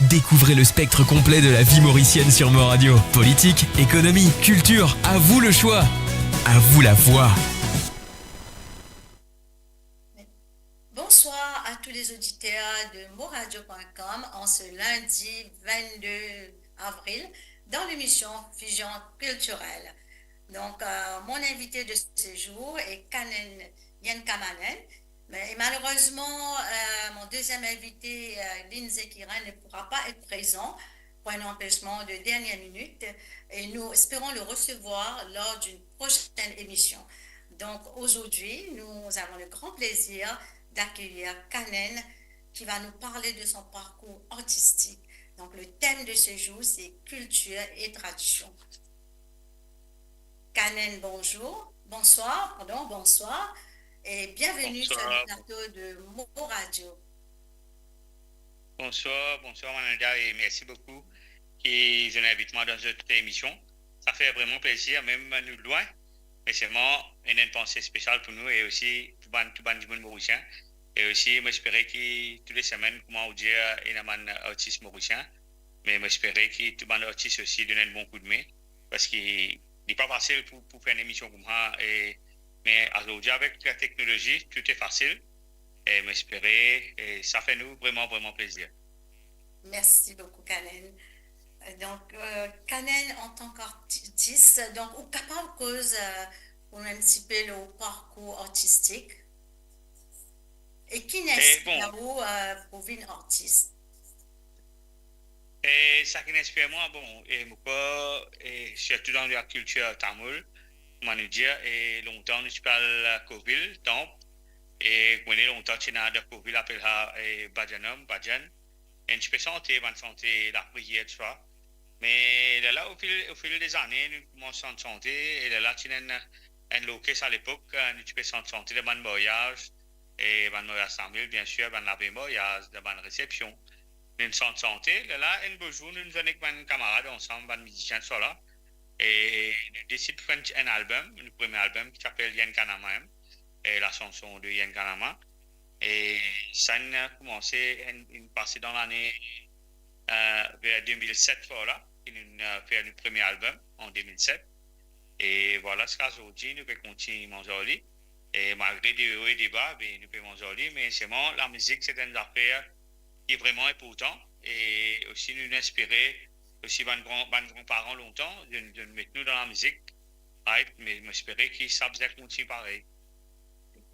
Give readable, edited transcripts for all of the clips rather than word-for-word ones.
Découvrez le spectre complet de la vie mauricienne sur Mo Radio. Politique, économie, culture, à vous le choix. À vous la voix. Bonsoir à tous les auditeurs de moradio.com en ce lundi 22 avril dans l'émission Fusion culturelle. Donc, mon invité de ce jour est Kanen Yenkamanen. Mais malheureusement, mon deuxième invité, Lindsay Kiran, ne pourra pas être présent pour un empêchement de dernière minute et nous espérons le recevoir lors d'une prochaine émission. Donc aujourd'hui, nous avons le grand plaisir d'accueillir Kanen qui va nous parler de son parcours artistique. Donc le thème de ce jour, c'est culture et tradition. Kanen, bonjour. Bonsoir. Et bienvenue sur le plateau de Mo Radio. Bonsoir Mananda et merci beaucoup qui nous invite dans cette émission. Ça fait vraiment plaisir, même nous loin, mais c'est vraiment une pensée spéciale pour nous et aussi tout le monde mauricien. Et aussi, j'espère que toutes les semaines, comment on dit, il y a un artiste mauricien, mais j'espère que tout le monde artiste aussi donne un bon coup de main parce qu'il n'est pas facile pour faire une émission comme ça. Mais aujourd'hui, avec la technologie, tout est facile. Et m'espérer, et ça fait nous vraiment plaisir. Merci beaucoup, Kanen. Donc, Kanen, en tant qu'artiste, donc, ou capable cause pour un petit peu le parcours artistique. Et qui n'inspire vous pour devenir artiste? Et ça qui m'inspire moi, et surtout dans la culture tamoul, comment nous dire, et longtemps, nous parlons Kovil, Temple, et on est longtemps, tu as de Kovil, appelle ça Bajan, et je peux sentir la prière, tu vois. Mais là, au fil des années, nous commençons à sentir, et là, tu as un local à l'époque, tu peux sentir le bon voyage, et bon voyage Samuel, bien sûr, bon voyage, de bonne réception. Nous sommes santé, là, un beau jour, nous venons avec mon camarade ensemble, un musicien soit là. Et nous décidons de faire un album, le premier album qui s'appelle Yen Kanama, et la chanson de Yen Kanama. Et ça a commencé à passer dans l'année vers 2007, voilà, et nous avons fait le premier album en 2007. Et voilà ce qu'aujourd'hui, nous pouvons continuer à manger. Et malgré des hauts et des bas, nous pouvons manger. Mais c'est bon, la musique, c'est une affaire qui est vraiment importante. Et aussi nous inspirer aussi mes grands-parents longtemps de mettre nous dans la musique, right? Mais j'espérais qu'ils savent continuer pareil.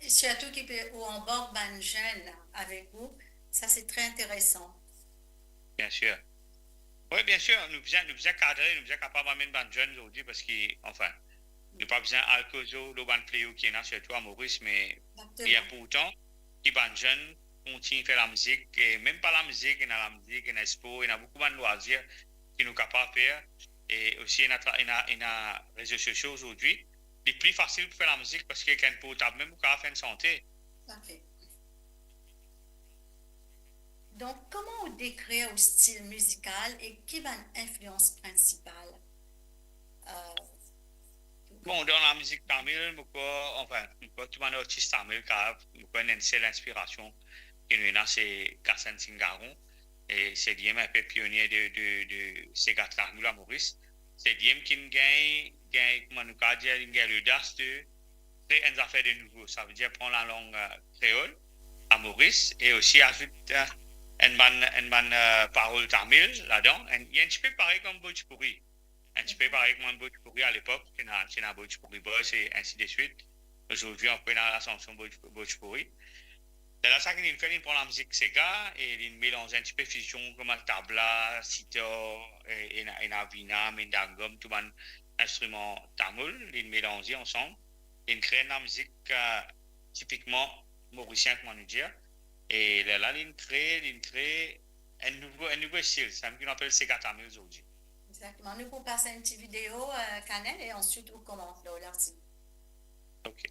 Et surtout qu'ils peuvent embarquer des jeunes avec vous, ça c'est très intéressant. Bien sûr. Oui, bien sûr, nous faisons cadrer, nous faisons capable d'amener des jeunes aujourd'hui parce qu'enfin, nous n'avons pas besoin d'alcool, le ban pléo qui est là, surtout à Maurice, mais il y a pourtant qui des jeunes continuent à faire la musique, et même pas la musique, il y a la musique, il y a le sport, il y a beaucoup de loisirs qui nous capables de faire. Et aussi, il y a les réseaux sociaux aujourd'hui. C'est plus facile pour faire la musique parce qu'il y a un portable, même pour faire une santé. Ok. Donc, comment on décrire le style musical et qui va l'influence principale? Bon, dans la musique tamil, tout le monde artiste tamil, c'est l'inspiration qui nous a, c'est Kassan Singaron. Et c'est Diem un peu pionnier de Sega Tamil à Maurice. C'est Diem qui gagne, comment nous dire, l'audace de créer une affaire de nouveau. Ça veut dire prendre la langue créole à Maurice et aussi ajouter une bonne parole tamil là-dedans. Il y a un petit peu pareil comme Bhojpuri. Un petit peu pareil comme Bhojpuri à l'époque. C'est un Bhojpuri boss et ainsi de suite. Aujourd'hui, on prend la chanson Bhojpuri. C'est là ça qu'il fait pour la musique Sega et il mélange un petit peu fusion comme un tabla, sitar, et navina, mendangum, tout un instrument tamoul, il mélange ensemble. Il crée la musique typiquement mauricien, comment nous dire. Et là, il crée un nouveau style, c'est ce qu'on appelle Sega Tamil aujourd'hui. Exactement. Nous pouvons passer une petite vidéo, Kanen, et ensuite on commence l'article. OK.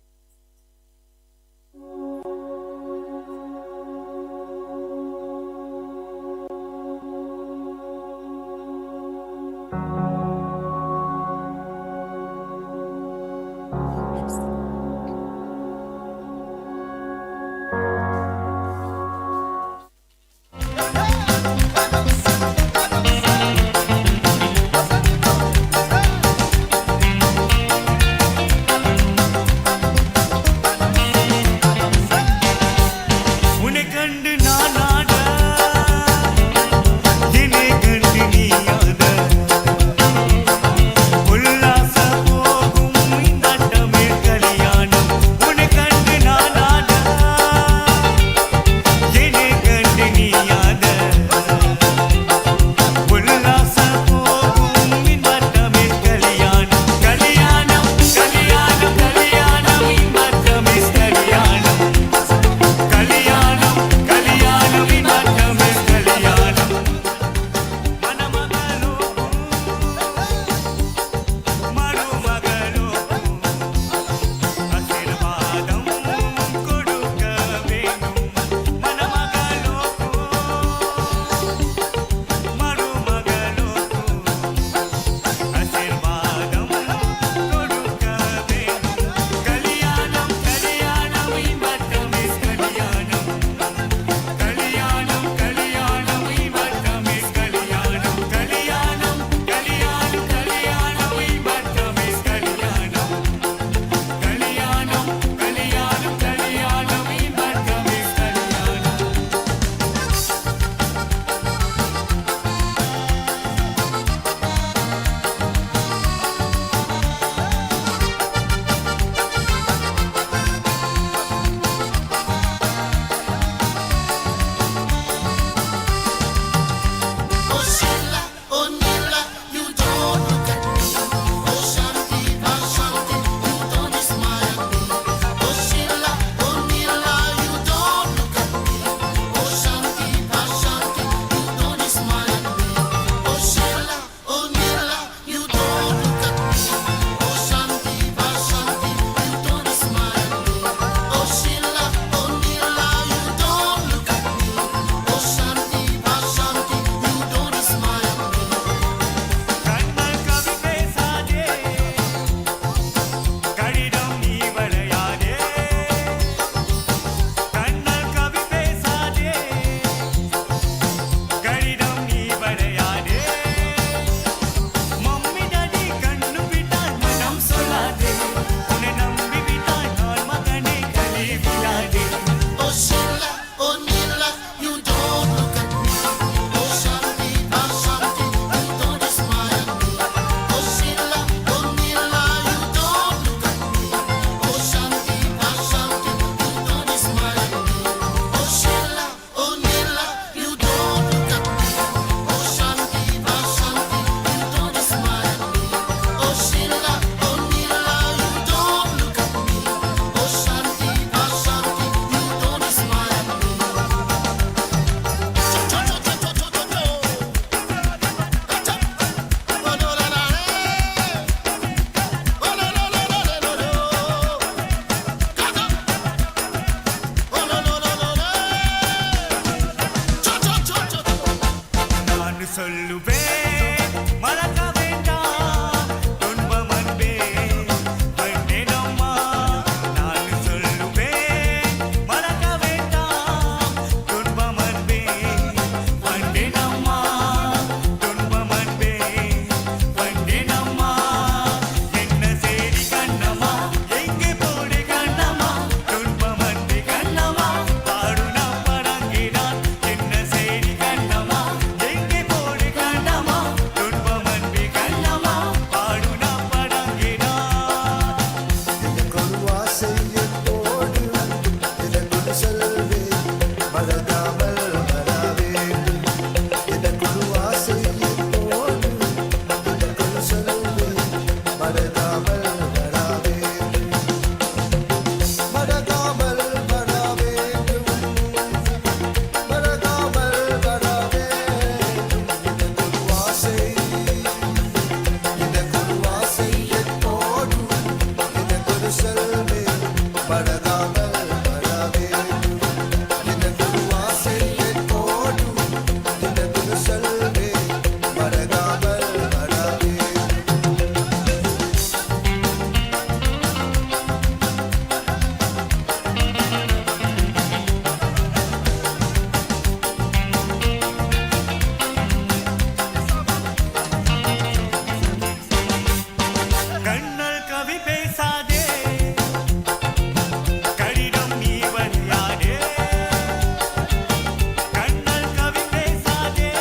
சொல்லுவேன் மறக்க வேண்டாம் துன்பம் அன்பே வந்தேனம்மா நான் சொல்லுவேன் மறக்க வேண்டாம் துன்பம் அன்பே வந்தேனம்மா துன்பம் அன்பே வந்தேனம்மா என்ன சேரி கண்ணம்மா எங்கே போடு கண்ணம்மா துன்பம் அன்பே கண்ணம்மா பாடுனா படங்கினான் என்ன சேரி கண்ணம்மா எங்கே போடு கண்ணம்மா துன்பம் அன்பே கண்ணம்மா பாடுனா படங்கினான் கொடுவா செய்ய போடு இதற்குள் செல்வே மறக்காமல் வர வேண்டும் இதற்குள்வா செய்ய போடு இதற்குள் செல்வே மறக்காமல் வர வேண்டும் மறக்காமல் வர வேண்டும் மறக்காமல் வர வேண்டும் இதற்குள்வா செய்ய போடு இதற்குள் செல்வே மறக்காமல் வர வேண்டும் இதற்குள்வா செய்ய போடு இதற்குள் செல்வே மறக்காமல் வர வேண்டும் கண்ணல் கவி பேசாதே கடிதம் நீ வரையாதே கண்ணல் கவி பேசாதே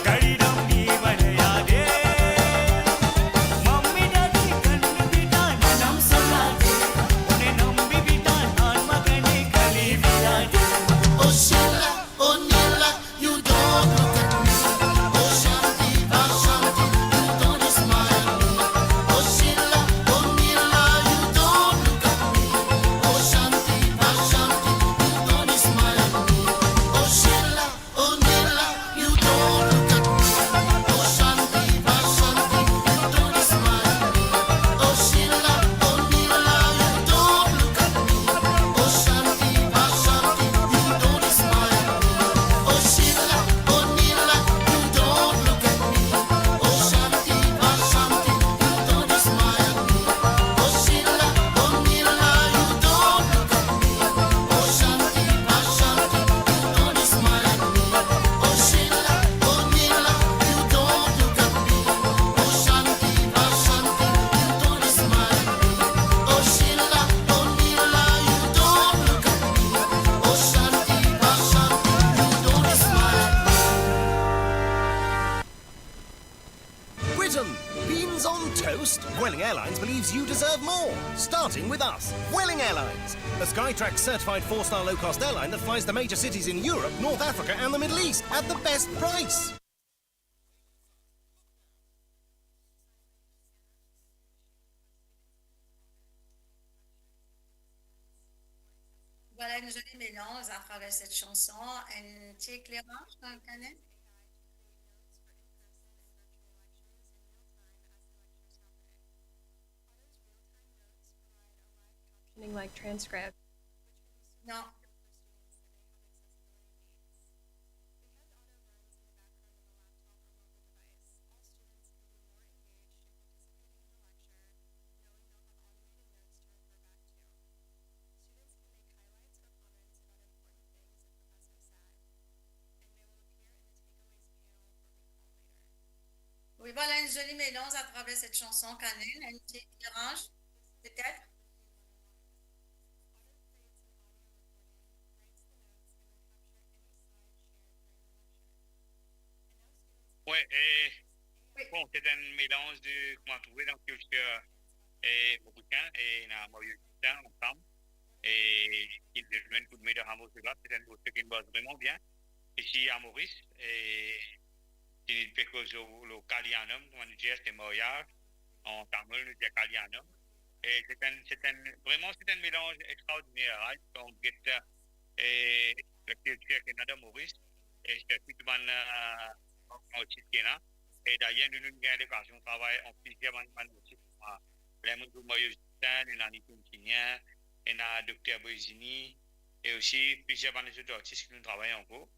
கடிதம் நீ வரையாதே மம்மி டாடி கண்ணு விட்டான் மனம் சொல்லாதே உன்னை நம்பி விட்டான் நான் மகனே கலி விடாதே Oh Sheila, oh Nila, you don't look at me. Oh Shanti, Vashanti, you don't smile at me. Oh Sheila, oh Nila, you don't look at me. Oh Shanti, Vashanti, you don't smile at me. Oh Sheila, oh Nila, you don't look at me. Oh Shanti, Vashanti, you don't smile at me. Oh Sheila, oh Nila, you don't look at me. Oh Shanti, Vashanti, you don't smile at me. Oh Sheila, oh Nila, you don't look at me. Oh Shanti, Vashanti, you don't smile at me. Oh Sheila, oh Nila, you don't look at me. Oh Shanti, Vashanti, you don't smile at me. Oh Sheila, oh Nila, you don't look at me. Oh Shanti, Vashanti, you don't smile at me. Oh Sheila, oh Nila, you don't look at me. Oh Shanti, Vashanti, you don't smile at me. Britain, beans on toast? Vueling Airlines believes you deserve more, starting with us, Vueling Airlines, a Skytrax certified 4-star low-cost airline that flies the major cities in Europe, North Africa and the Middle East at the best price. Voilà une jolie mélange à travers cette chanson. Un petit éclairage dans le canal. Like transcript. Non. Oui, voilà une jolie mélange à travers cette chanson, Canel. Un petit éclairage, peut-être. Ouais, et Oui. bon, c'est un mélange de comment trouver dans le culture et marocain et dans Mario ensemble. Et il a un coup de main de Ramos là, c'est un dossier qui me bosse vraiment bien. Ici à Maurice, et il fait que le Kalianum, comment dire, c'est mariage. En tamil, nous disons Kalianum. Et vraiment, c'est un mélange extraordinaire. Hein, on get la culture Canada Maurice. Et c'est tout le monde qui est là. Et d'ailleurs, nous avons eu l'occasion de travailler en plusieurs aussi. Les gens de Mario Justin, les Nani Tountinien, et la Dr. Boisini, et aussi plusieurs autres artistes qui nous travaillent encore.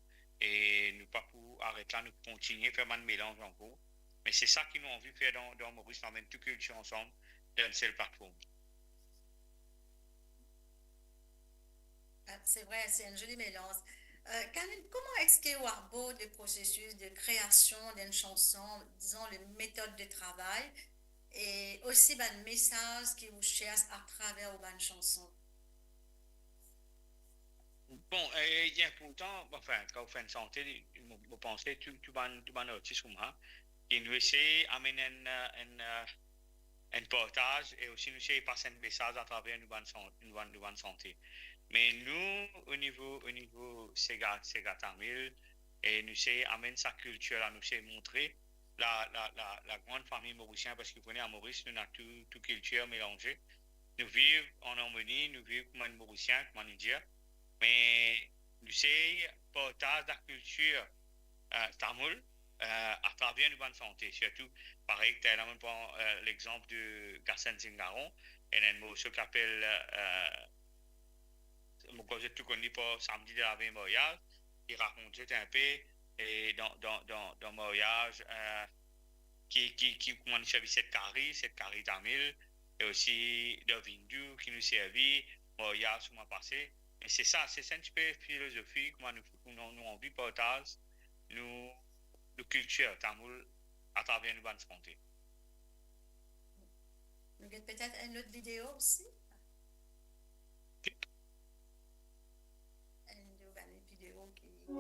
et nous pas pour arrêter là, nous continuer à faire un mélange en cours. Mais c'est ça qui nous envie de faire dans Maurice, on amène toute culture ensemble dans une seule plateforme. C'est vrai, c'est un joli mélange. Camille, comment est-ce que vous abordez le processus de création d'une chanson, disons, les méthodes de travail et aussi le message que vous cherchez à travers une chanson? Bon, il y a pourtant, enfin, quand vous faites une santé, vous pensez tout ban artiste comme ça, qui nous essaie d'amener un partage et aussi nous essaie de passer un message à travers une bonne santé. Mais nous, au niveau Sega Tamil, et nous essayons d'amener sa culture, là, nous essayons de montrer la grande famille mauricienne, parce que vous connaissez à Maurice, nous avons toute culture mélangée. Nous vivons en harmonie, nous vivons comme un Mauricien, comme un Indien. Mais nous essayons de partager la culture tamoul à travers une bonne santé. Surtout, pareil, tu as l'exemple de Gassan Zingaron, et il y a un morceau qui s'appelle mon projet tout connu pour samedi de la veille mariage. Il racontait un peu et dans mariage qui comment servi cette carré tamil et aussi de Vindu qui nous servit mariage sur ma passé. Et c'est ça, c'est un petit peu philosophie comment nous envie partage nous culture tamoul à travers une bonne santé. Vous avez peut-être une autre vidéo aussi? Une vidéo qui un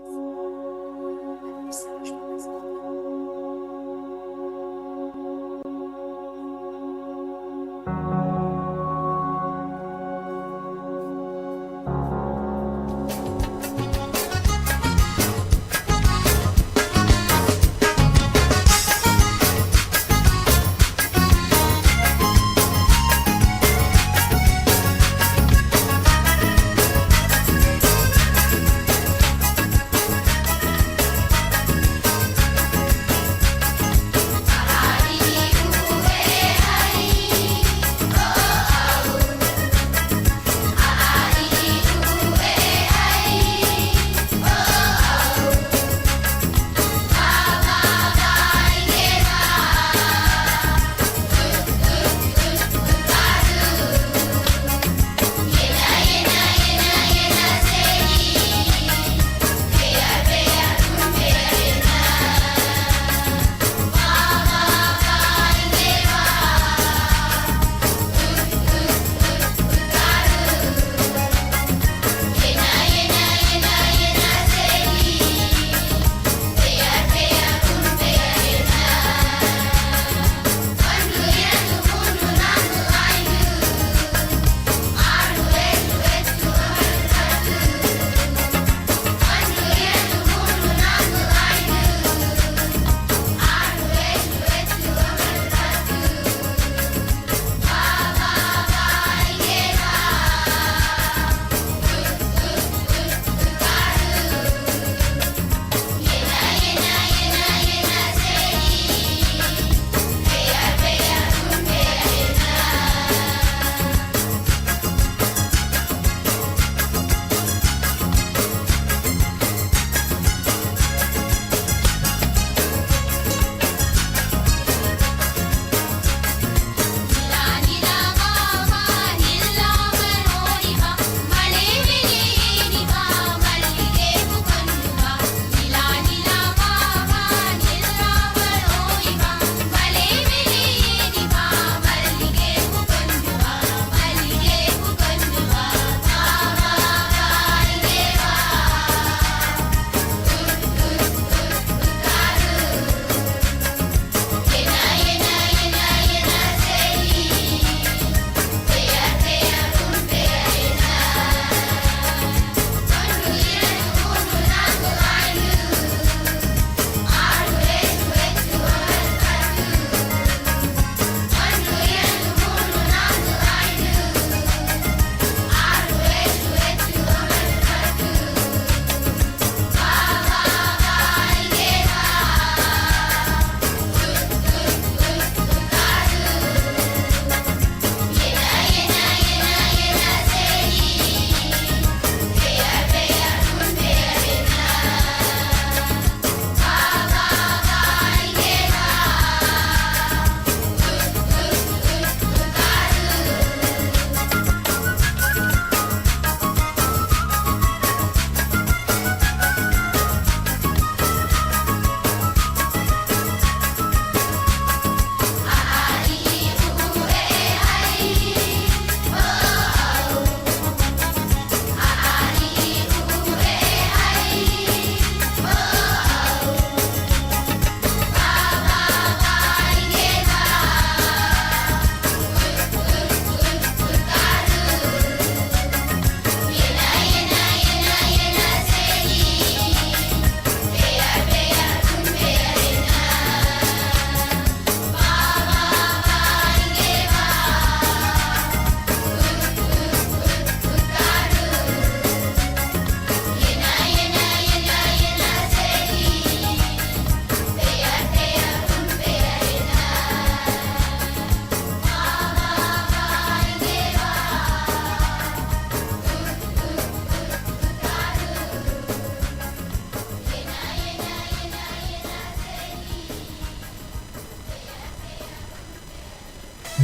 message, par exemple.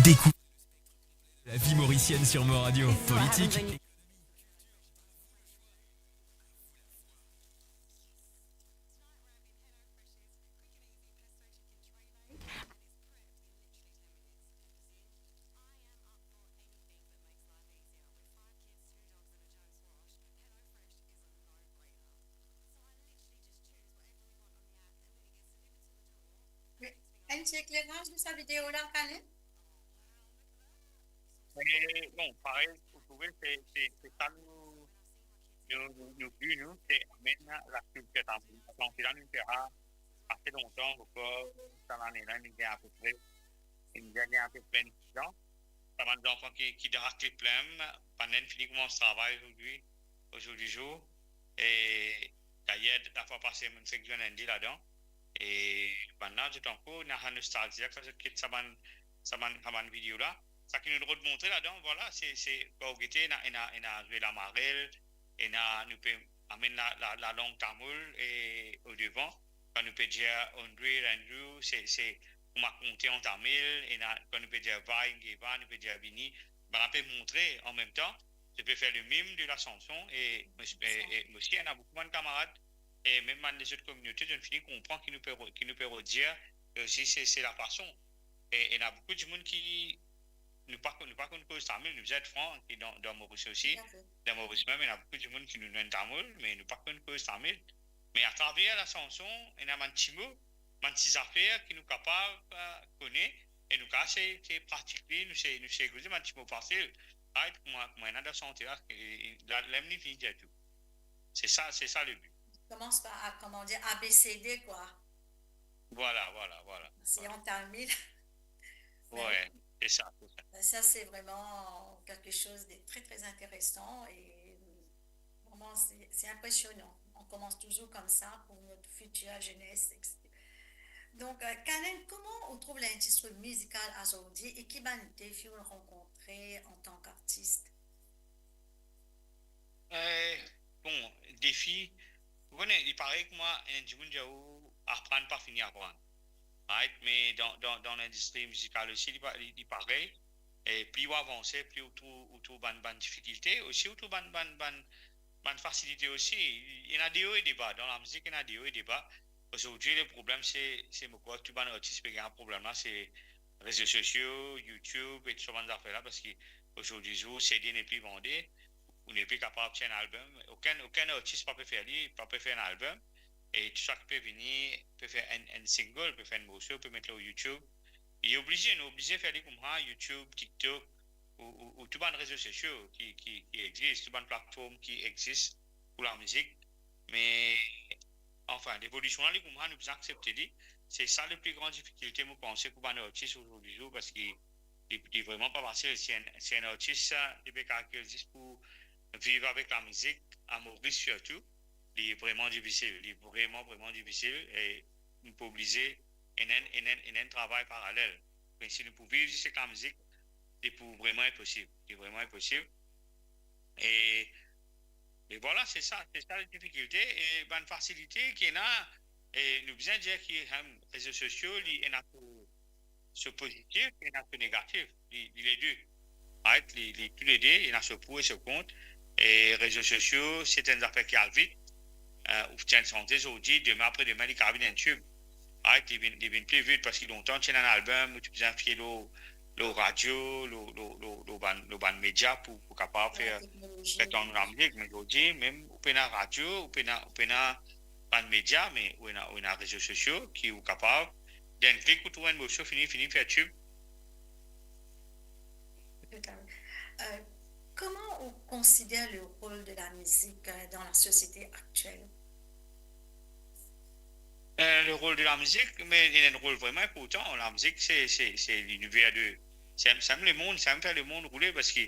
Découvre la vie mauricienne sur Mo Radio. Politique. Un petit éclairage de sa vidéo là, Canet? Mais bon, pareil, vous trouvez, c'est ça nous but, nous, c'est amener la culture tamoule. Donc, là, nous fera assez longtemps, pourquoi, ça l'année-là, nous gagnons à peu près, nous gagnons à peu près 10 ans. Ça va des enfants qui dans les plans, pendant fini comment on travaille aujourd'hui jour. Et d'ailleurs, la fois passée, je me suis fait lundi là-dedans. Et maintenant, j'ai encore une nostalgie, ça c'est que ça m'a vidéo là. Ça qui nous remontre là-dedans, voilà, c'est quand on était, on a joué la marelle, et nous peut amener la langue tamoule et au devant. Quand nous peut dire Andrew, c'est on m'a compté en tamil, et quand nous peut dire Vai, Ngeva, nous peut dire Bini, on peut montrer en même temps, je peux faire le mime de la chanson, et aussi, on a beaucoup de camarades, et même dans les autres communautés, je ne finis comprend qui nous peut redire, et aussi c'est la façon. Et il y a beaucoup de monde qui nous pas qu'on cause tamil, nous êtes francs, et dans Maurice aussi, dans Maurice même, il y a beaucoup de monde qui nous donne tamil, mais nous pas qu'on cause tamil. Mais à travers la chanson, il y a un petit mot, des petites affaires qui nous capables de connaître, et nous c'est pratiquer, nous c'est un petit mot facile. Right? Moi, il y a de santé là, l'aime fini de tout. C'est ça le but. Commence par, comment dire, ABCD, quoi. Voilà. C'est en tamil. Ouais, c'est ça. Ça, c'est vraiment quelque chose de très, très intéressant et vraiment, c'est impressionnant. On commence toujours comme ça pour notre future jeunesse, etc. Donc, Canen, comment on trouve l'industrie musicale aujourd'hui et qui va nous défi le rencontrer en tant qu'artiste? Bon, défi, vous connaissez, il paraît que moi, un monde apprendre pas finir apprendre. Right? Mais dans l'industrie musicale aussi, il paraît, et plus on avance, plus autour de difficultés, aussi autour de facilité aussi. Il y en a des hauts et des bas. Dans la musique, il y en a des hauts et des bas. Aujourd'hui, le problème, c'est quoi? Tout le artiste qui a un problème là, c'est les réseaux sociaux, YouTube et tout ce genre d'affaires là, parce qu'aujourd'hui, CD n'est plus vendu, on n'est plus capable de faire un album. Aucun artiste ne peut faire un album. Et tout ça peut venir, peut faire un single, peut faire un morceau, peut mettre au YouTube. Il est obligé de faire des comme ça, YouTube, TikTok, ou tout les réseaux sociaux qui existent, toutes les plateformes qui existent pour la musique. Mais enfin, l'évolution là, comme ça, nous pouvons accepter. C'est ça la plus grande difficulté, je pense, pour un artiste aujourd'hui, parce qu'il n'est vraiment pas facile. C'est un artiste, il est caractérisé pour vivre avec la musique, à Maurice surtout. Il est vraiment difficile. Il est vraiment difficile. Et nous pouvons obliger un travail parallèle. Mais si nous pouvons vivre avec la musique, c'est vraiment impossible. C'est vraiment impossible. Et voilà, c'est ça la difficulté. Et une facilité qu'il y a, et nous besoin dire qu'il y a les réseaux sociaux, il y a ce positif et il y a ce négatif. Les deux. Right? Tous les deux, il y a ce pour et ce contre. Et les réseaux sociaux, c'est une affaire qui arrive vite. Ou tiens, santé aujourd'hui, demain après-demain, les carabines en tube. Right? Ils viennent plus vite parce qu'ils ont longtemps tient un album où tu peux faire le radio, le ban média pour capable faire ton la musique. Mais aujourd'hui, même au pénal radio, au pénal ban média, mais on a réseaux sociaux qui sont capables d'un clic où tu as un morceau fini faire tube. Comment on considère le rôle de la musique dans la société actuelle? Le rôle de la musique, mais il y a un rôle vraiment important. La musique, c'est l'univers de... Ça me le monde, ça me fait le monde rouler parce que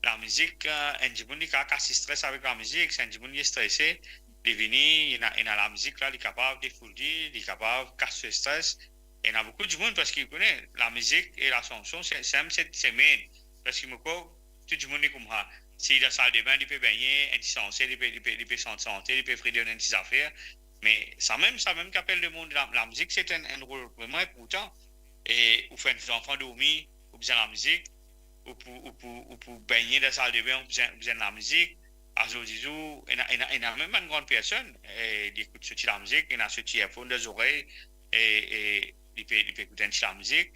la musique, un gens qui a assez stress avec la musique, c'est un gens qui est stressé, il vient, il a la musique là, il est capable de fouler, il est capable de casser le stress. Et il y a beaucoup de monde parce qu'il connaît la musique et la chanson, c'est main. Parce que tout le monde est comme ça. S'il est dans la salle de bain, il peut baigner, il peut santé, il peut faire des petites affaires. Mais ça même qu'appelle le monde, la musique, c'est un rôle vraiment important. Et vous faites des enfants dormir, ou besoin de la musique, ou pour baigner dans la salle de bain, on besoin de la musique. À ce jour, il y a même une grande personne qui écoute la musique, il y a ceux qui écoutent des oreilles et il peut écouter la musique,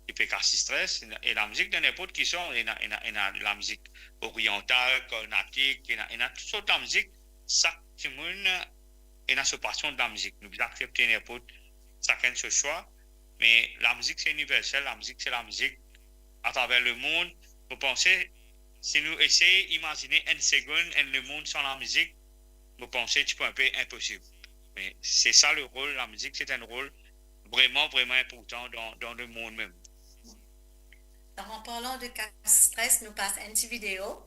il peut casser stress. Et la musique de n'importe qui sont, il y a la musique orientale, carnatique, il y a toutes sortes de musique. Chaque monde a sa passion de la musique. Nous devons accepter n'importe chacun ce choix. Mais la musique, c'est universel. La musique, c'est la musique. À travers le monde, vous pensez, si nous essayons d'imaginer une seconde le monde sans la musique, vous pensez que c'est un peu impossible. Mais c'est ça le rôle. La musique, c'est un rôle vraiment important dans le monde même. Alors, en parlant de cas de stress, nous passons une petite vidéo.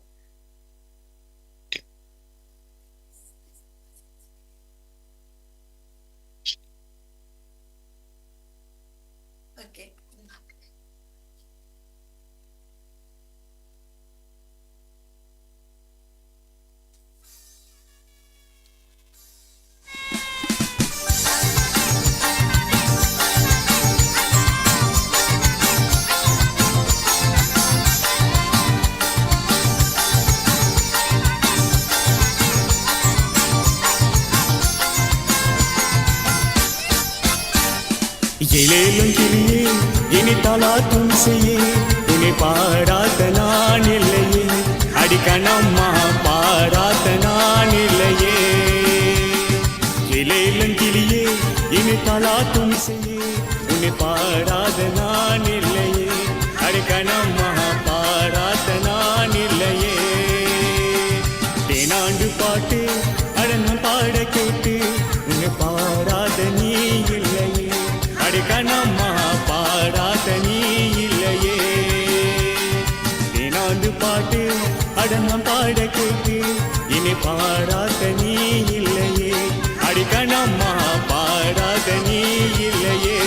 OK. எழேலும் கிளியே இனி தலாட்டும் செய்யே உன்னை பாடாத நான் இல்லையே அடிக்கணம்மா பாடாத நான் இல்லையே எழேலும் கிளியே இனி தலாட்டும் செய்யே உன்னை பாடாத நான் இல்லையே அடிக்கணம்மா பாடாத நான் இல்லையே தேனாண்டு பாட்டு அடனம் பாட கேட்டு உன்னை பாடாத நீ இல்லையே அடிக்கணம்மா பாடாத நீ இல்லையே தேனாண்டு பாட்டு அடனம் பாட கேட்டு இனி பாடாத நீ இல்லையே அடிக்கணம்மா பாடாத நீ இல்லையே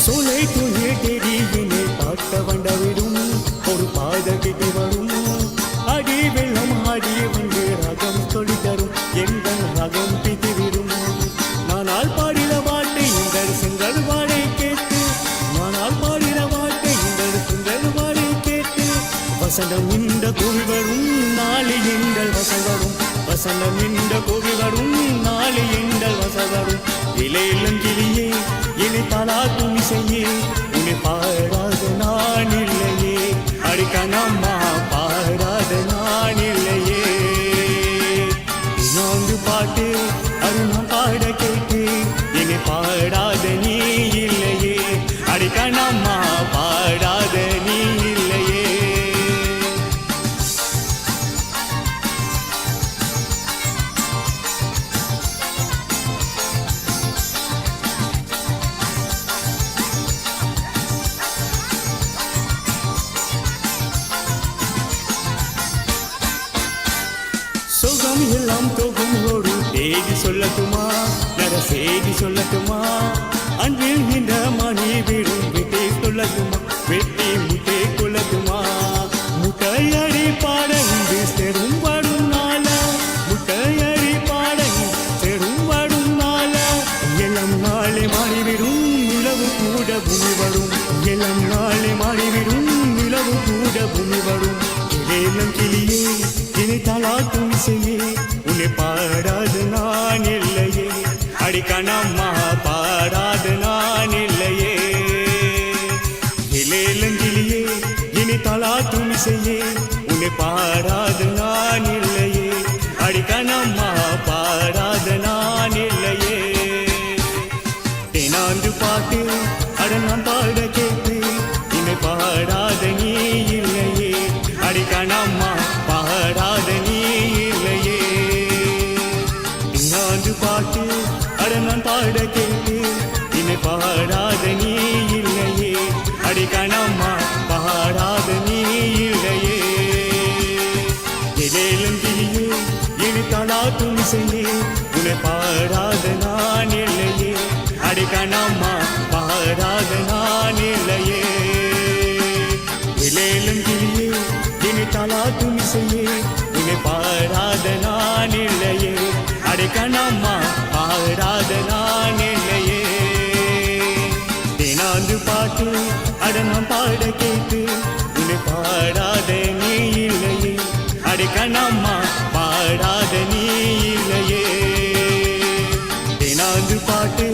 சோலை துணி தெரியினை பார்க்க வண்டவிடும் ஒரு பாதகிட்டு வரும் அடி வெள்ளம் ஆடி வந்து ரகம் சொல்லி தரும் எங்கள் ரகம் பிதிவிடும் நானால் பாடின பாட்டை இந்த செங்கல் வாடை கேட்டு நானால் பாடின பாட்டை இந்த செங்கல் வாடை கேட்டு வசனம் இந்த கோவி வரும் நாளை எங்கள் வசம் வரும் வசனம் இந்த கோவி வரும் நாளை எங்கள் வசம் வரும் இலையிலும் கிளியே இனி தலாட்டும் செய்யே உன்னை பாடாத நான் இல்லையே அடிக்கணம்மா பாடாத நான் இல்லையே நான்கு பாட்டு அருணம் பாட கேட்டு இனி பாடாத நீ இல்லையே அடிக்கணம்மா பாடாத நீ இல்லையே சுகம் எல்லாம் தொகும் ஒரு தேதி சொல்லட்டுமா நட செய்தி சொல்லட்டுமா அன்பில் இந்த மணி விடும் விட்டே சொல்லட்டுமா வெட்டி முட்டை கொள்ளட்டுமா முட்டையடி பாட இங்கு செரும் வடும் நாள முட்டையடி பாட செரும் வடும் நாள எல்லாம் நாளை மாறிவிடும் நிலவு கூட பூமி வரும் எல்லாம் நாளை மாறிவிடும் நிலவு கூட பூமி வரும் இலையிலும் கிளியே இனி தலாட்டும் செய்யே உன்னை பாடாது நான் இல்லையே அடிக்கணம்மா பாடாது நான் இல்லையே இலையிலும் கிளியே இனி தலாட்டும் செய்யே உன்னை பாடாது நான் இல்லையே அடிக்கணம்மா பாடாது நான் இல்லையே தேனாண்டு பாட்டு அடனம் பாட கேட்டு உன்னை பாடாத நீ இல்லையே அடிக்கணம்மா பாடாத நீ இல்லையே இன்னாண்டு பாட்டு அடனம் பாட கேட்டு இனி பாடாத நீ இல்லையே அடிக்கணம்மா பாடாத நீ இல்லையே எழேலும் கிளியே இனி தலாட்டும் செய்யே உன்னை பாடாத நான் இல்லையே அடிக்கணம்மா பாடாத நான் இல்லையே எழேலும் கிளியே தாலாட்டும் இசையே உன்னை பாடாத நான் இல்லையே அடைக்கணம்மா பாடாத நான் இல்லையே தேனாந்து பாட்டு அடனம் பாட கேட்டு உன்னை பாடாத நீ இல்லையே அடைக்கணம்மா பாடாத நீ இல்லையே தேனாந்து பாட்டு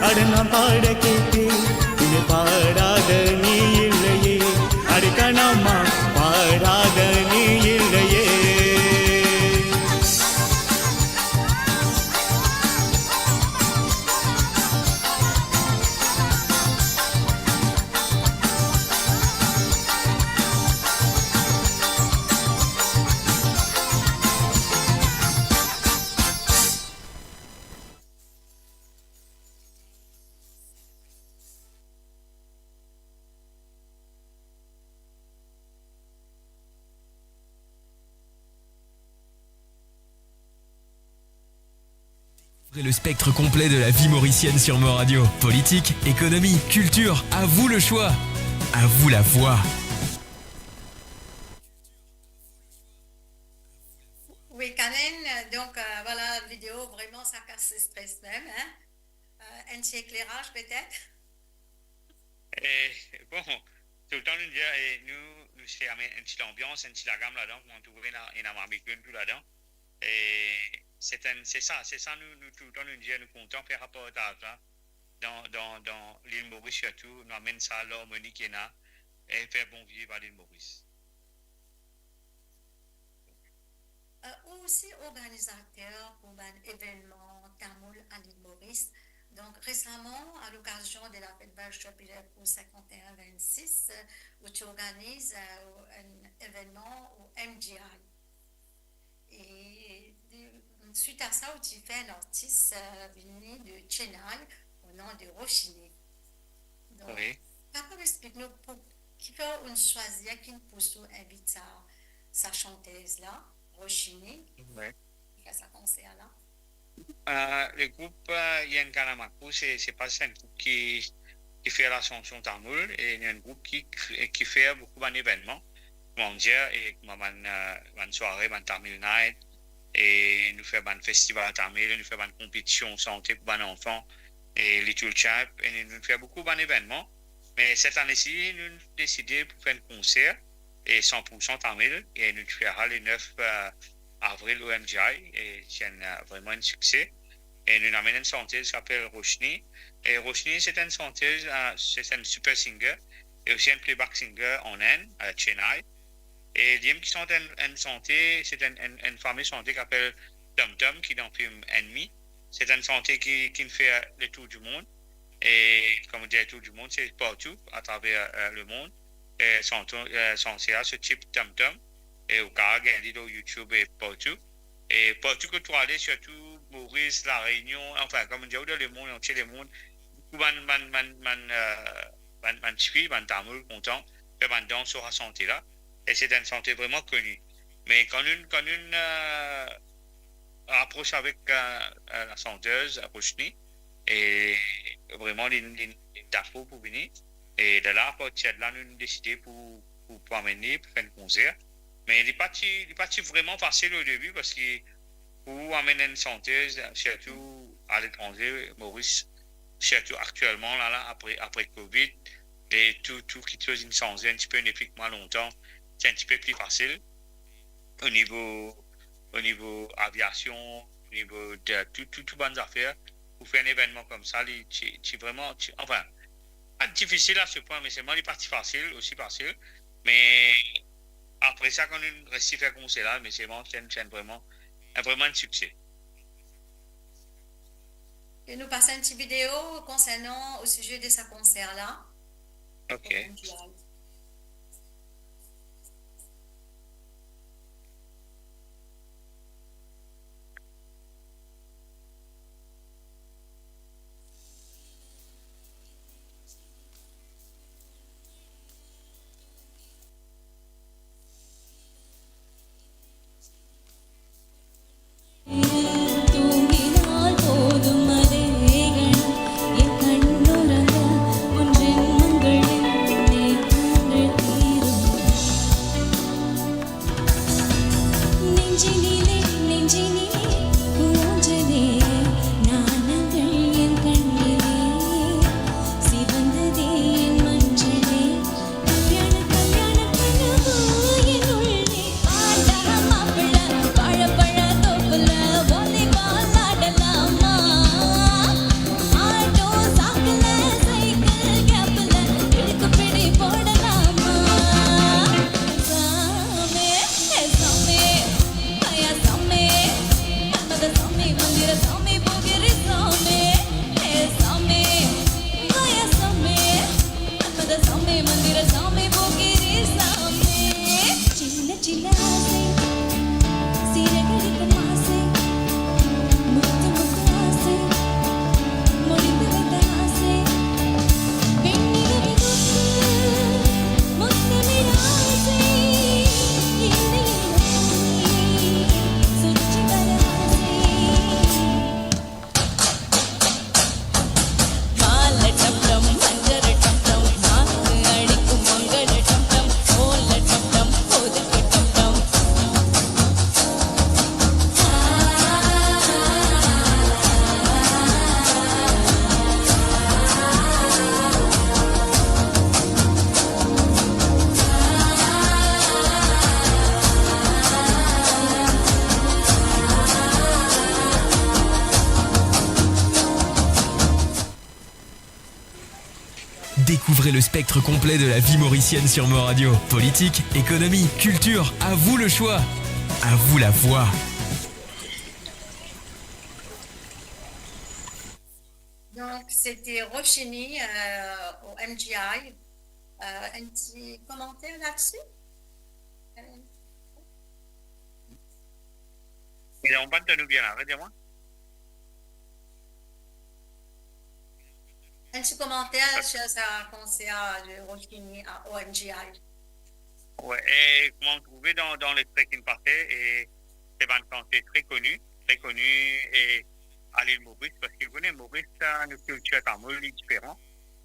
அடனம் பாட கேட்டு உன்னை பாடாத நீ இல்லையே அடைக்கணம்மா பாடாத நீ இல்லையே Le spectre complet de la vie mauricienne sur Mo Radio. Politique, économie, culture, à vous le choix. À vous la voix. Oui, Karen, donc voilà, la vidéo, vraiment, ça casse le stress même. Hein? Un petit éclairage peut-être? Bon, tout le temps, nous dire, nous c'est une petite ambiance, une petite gamme là-dedans, on trouve une américaine tout là-dedans. Et c'est ça, nous tout le temps, nous dire, nous comptons faire rapport à ça. Dans l'île Maurice surtout, nous amène ça à l'harmonie qu'il y a et faire bon vivre à l'île Maurice. Aussi organisateur pour un événement Tamoul à l'île Maurice. Donc récemment, à l'occasion de la fête Chapitre pour 51-26, où tu organises un événement au MGI. Et suite à ça, où tu fais un artiste venu de Chennai au nom de Roshini. Donc, Oui. papa, explique-nous qui peut on choisir qui pousse invite sa chanteuse là, Roshini, Oui. qui fait sa concert là. Le groupe Yen Kanamaku, c'est pas un groupe qui fait la chanson tamoul, et il y a un groupe qui fait beaucoup d'événements mondiaux, et une soirée, une Tamil Night, et nous faisons un festival tamil, nous faisons une compétition santé pour les enfants, et Little Champ, et nous faisons beaucoup d'événements. Mais cette année-ci, nous avons décidé pour faire un concert, et 100% tamil, et nous ferons le 9 avril au MGI, et c'est vraiment un succès. Et nous avons une chanteuse qui s'appelle Roshni. Et Roshni, c'est une chanteuse, c'est un super singer, et aussi un playback singer en Inde, à Chennai. Et l'IM qui chante une chanteuse, c'est une fameuse chanteuse qui s'appelle Tom Tom, qui est dans le film Ennemi. C'est une chanteuse qui fait le tour du monde. Et comme on dit, le tour du monde, c'est partout, à travers le monde. Et son CA se type Tom Tom. Et au cas, il y a YouTube et partout. Et partout que tu allais, surtout Maurice, La Réunion, enfin, comme on dit, dans le monde entier, le monde, beaucoup de filles, de tamoul, contents, de danse sur la santé là. Et c'est une santé vraiment connue. Mais quand une approche avec la chanteuse, Roshni, et vraiment, une dafo pour venir. Et de là, à partir de là, nous avons décidé pour amener, pour faire un concert. Mais il n'est pas vraiment facile au début parce que pour amener une chanteuse, surtout à l'étranger, Maurice, surtout actuellement, là après Covid, et tout qui chose une changé un petit peu uniquement longtemps, c'est un petit peu plus facile au niveau aviation, au niveau de tout bonnes affaires. Pour faire un événement comme ça, c'est vraiment, enfin, pas difficile à ce point, mais c'est vraiment les parties faciles, aussi facile. Mais après ça, quand on réussit à faire comme là, mais c'est vraiment un succès. Et nous passons une petite vidéo concernant au sujet de ce concert-là. Ok. தூங்கினால் போதும் அதேகள் என் கண்ணுறங்க உன் ஜென்மங்களில் Découvrez le spectre complet de la vie mauricienne sur Mo Radio. Politique, économie, culture, à vous le choix. À vous la voix. Donc, c'était Rochini au MGI. Un petit commentaire là-dessus? Et on va te nous bien là, dis-moi. Un petit commentaire sur sa concert de Rochini au MGI. Ouais, et comment trouver dans les traits qui me passaient, et c'est une chanteuse très connue, et à l'île Maurice, parce qu'il connaît Maurice, une culture tamoule différente,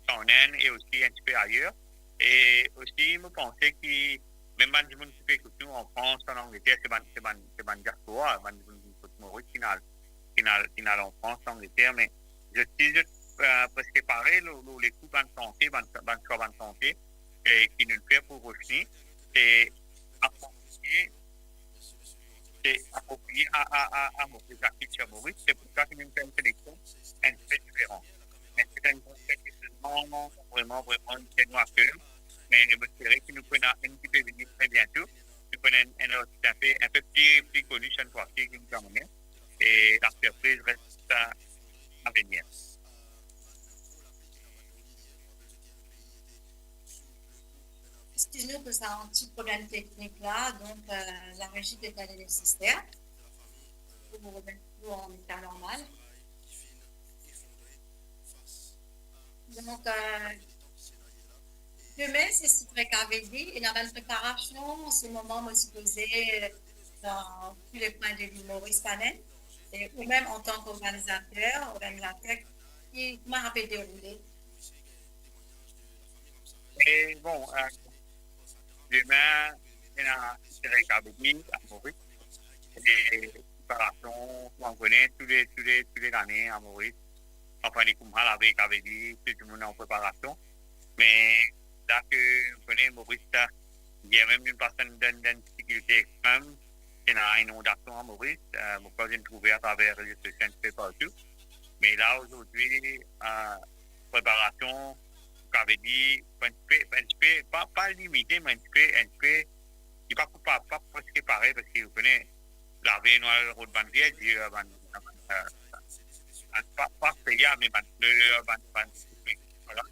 en Inde et aussi un petit peu ailleurs. Et aussi, je pensais que même les gens qui écoutent nous en France, en Angleterre, c'est une diaspora, les gens qui écoutent Maurice qui n'allent en France, en Angleterre, mais je suis presque pareil, les coups de santé, de santé, qui nous fait pour Rochini, c'est approprié à Maurice, la culture Maurice. C'est pour ça que nous faisons une sélection un peu différente. Mais c'est une compétition vraiment qui nous accueille. Mais je m'espère que nous prenons un petit peu venir très bientôt. Nous prenons un artiste un peu plus connu cette fois-ci qui nous a mené. Et la surprise reste à venir. Excuse-nous pour ça, un petit problème technique là, donc la régie est allée nécessaire pour vous remettre tout en état normal. Donc, demain, c'est ce qu'avait dit, il y a une préparation en ce moment, moi, supposé dans tous les points de l'île Maurice Panel, ou même en tant qu'organisateur qui m'a rappelé déroulé. Et bon, demain, il y a une académie à Maurice. Des préparations qu'on connaît tous les années à Maurice. Enfin, les Kumhal avec Avedi, tout le monde est en préparation. Mais là que vous connaissez Maurice, il y a même une personne d'une difficulté extrême qui a une inondation à Maurice. Mon cousin trouvé à travers les sociétés un peu partout. Mais là, aujourd'hui, préparation, avait dit, pas limité, mais un peu, il n'est pas presque pareil parce que vous connaissez, laver une route bandière, pas payé, mais voilà.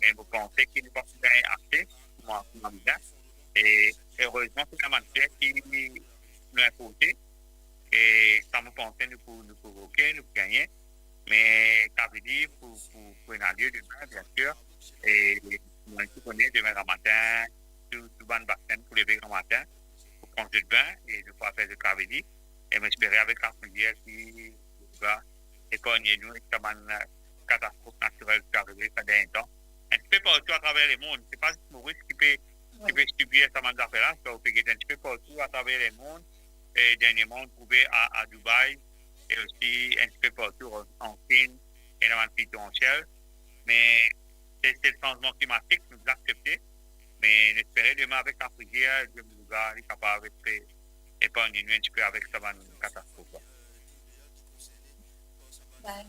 Mais vous pensez qu'il n'est pas assez, moi, et heureusement, c'est un matière qui nous a imposé, et ça me pensait nous provoquer, nous gagner, mais ça veut dire pour un lieu demain, bien sûr. Et moi, je connais demain matin, tout bon vaccin pour lever le matin, pour prendre le bain et de pouvoir faire le cavalier. Et m'espérer avec la prière qui va épargner nous et comme une catastrophe naturelle qui arrive ça d'un temps. Un petit peu partout à travers le monde. C'est pas Maurice qui peut subir cette affaire-là, ça peut être un petit peu partout à travers le monde. Et dernièrement, trouvé à Dubaï et aussi un petit peu partout en Chine et dans un pays potentiel. Mais c'est le changement climatique, nous accepter, mais j'espère demain avec la prière, Dieu nous va être capable d'épargner nous un petit peu avec cette catastrophe. Moi,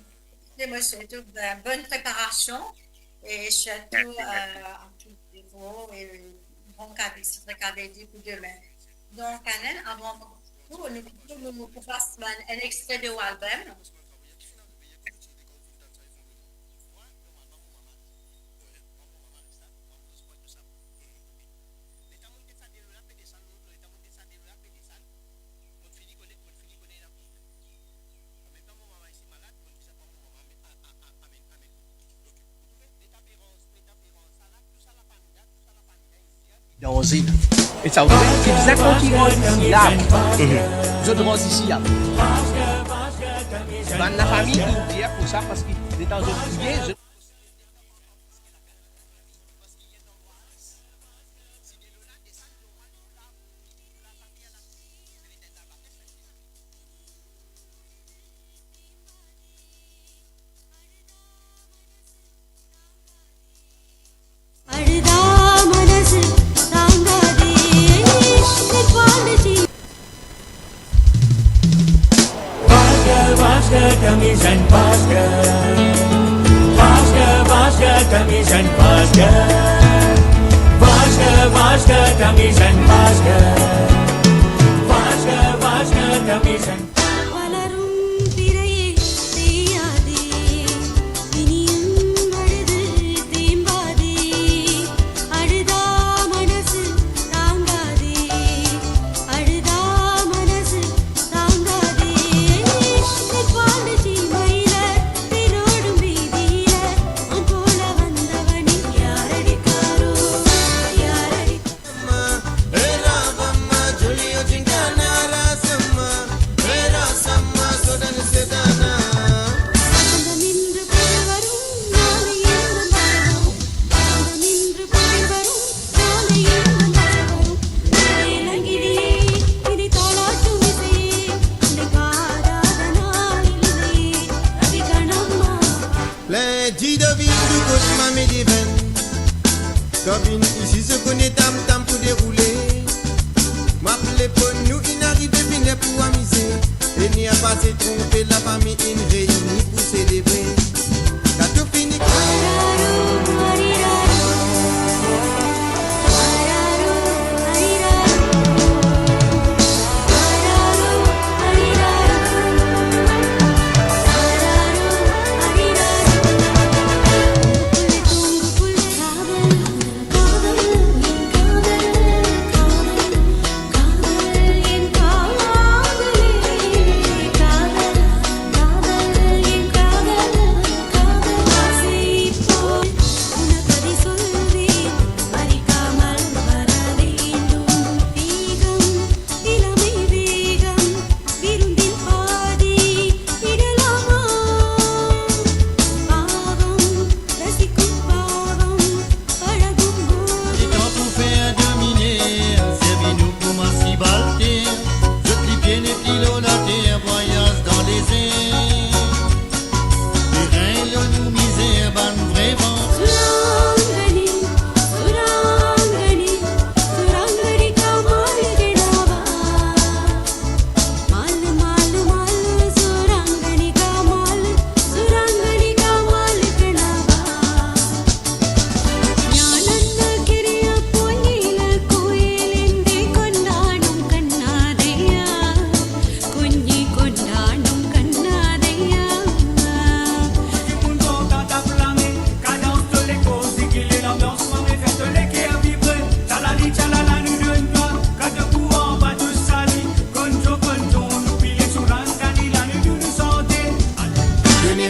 je souhaite une bonne préparation et surtout à tout niveau et bon KVD pour demain. Donc, Anel, avant tout, nous faisons un extrait de l'album. Danger. Et ça vous c'est exactement qui rose ici là. Je te rose ici là. La famille qui dit pour ça parce qu'il est en zone. Vasker, dummies and Vasker, தமிழன் வாழ்க வாழ்க வாழ்க தமிழன் வாழ்க வாழ்க வாழ்க தமிழன் வளரும் பிறையே தேயாதே இனியும் அழுது தேம்பாதே அழுதா மனசு தாங்காதே அழுதா மனசு தாங்காதே பாண்டிச்சி மயில திரோடும் வீதியில உன் போல வந்தவனி யாரடிக்காரோ யாரடிக்காரோ நின்று புகழ் வரும் நாளை எங்கும் வரும் நின்று புகழ் வரும் நாளை எங்கும் வரும் இளங்கிளியே இனி தாளாட்டும் இசையே உன்னை பாடாத நாள் இல்லையே அதிகணம்மா Lundi de ville du côté ma médiven. Cabine ici se connaît tam tam pour dérouler. M'appelez pour nous inarrivé venir pour amuser. Et n'y a pas se tromper la famille in réunie pour célébrer. Quand tout fini.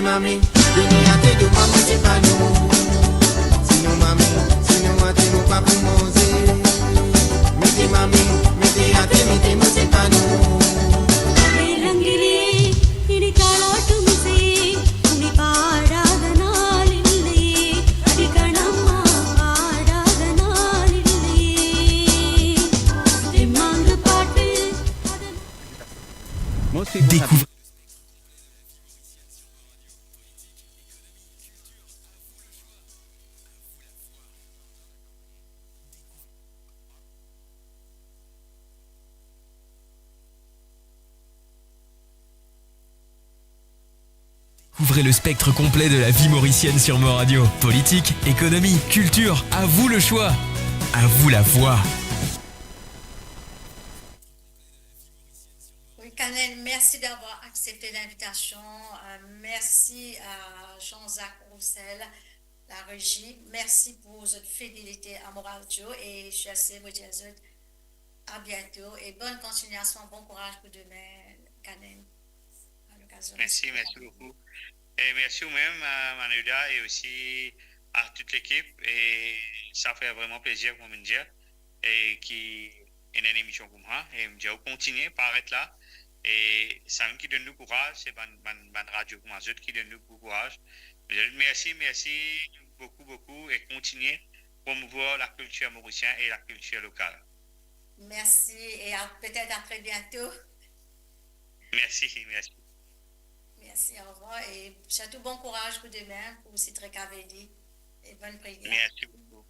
Mami, vini a te do mami te pa nou. Sinon mami, sinon a te nou pa pou manger. Mete mami, mete a te mete pa nou. இளங்கிளியே இனி தாளாட்டும் இசையே உன்னை பாடாத நாள் இல்லையே அதிகணம்மா பாடாத நாள் இல்லையே திம்மாங்கு பாட்டு Découvrez Ouvrez le spectre complet de la vie mauricienne sur Mo Radio. Politique, économie, culture, à vous le choix. À vous la voix. Oui, Canel, merci d'avoir accepté l'invitation. Merci à Jean-Jacques Roussel, la régie. Merci pour votre fidélité à Mo Radio. Et je suis assez vous dire à bientôt. Et bonne continuation, bon courage pour demain, Canel. Merci beaucoup. Et merci vous-même à Manuda et aussi à toute l'équipe. Et ça fait vraiment plaisir pour me dire. Et qui est une émission comme ça. Et me dire, continuez par être là. Et ça qui donne nous courage. C'est une radio comme ça qui donne nous courage. Merci beaucoup. Et continuez à promouvoir la culture mauricienne et la culture locale. Merci et peut-être à très bientôt. Merci. Merci, au revoir et surtout bon courage pour demain, pour Citré Caveli et bonne prière. Merci beaucoup.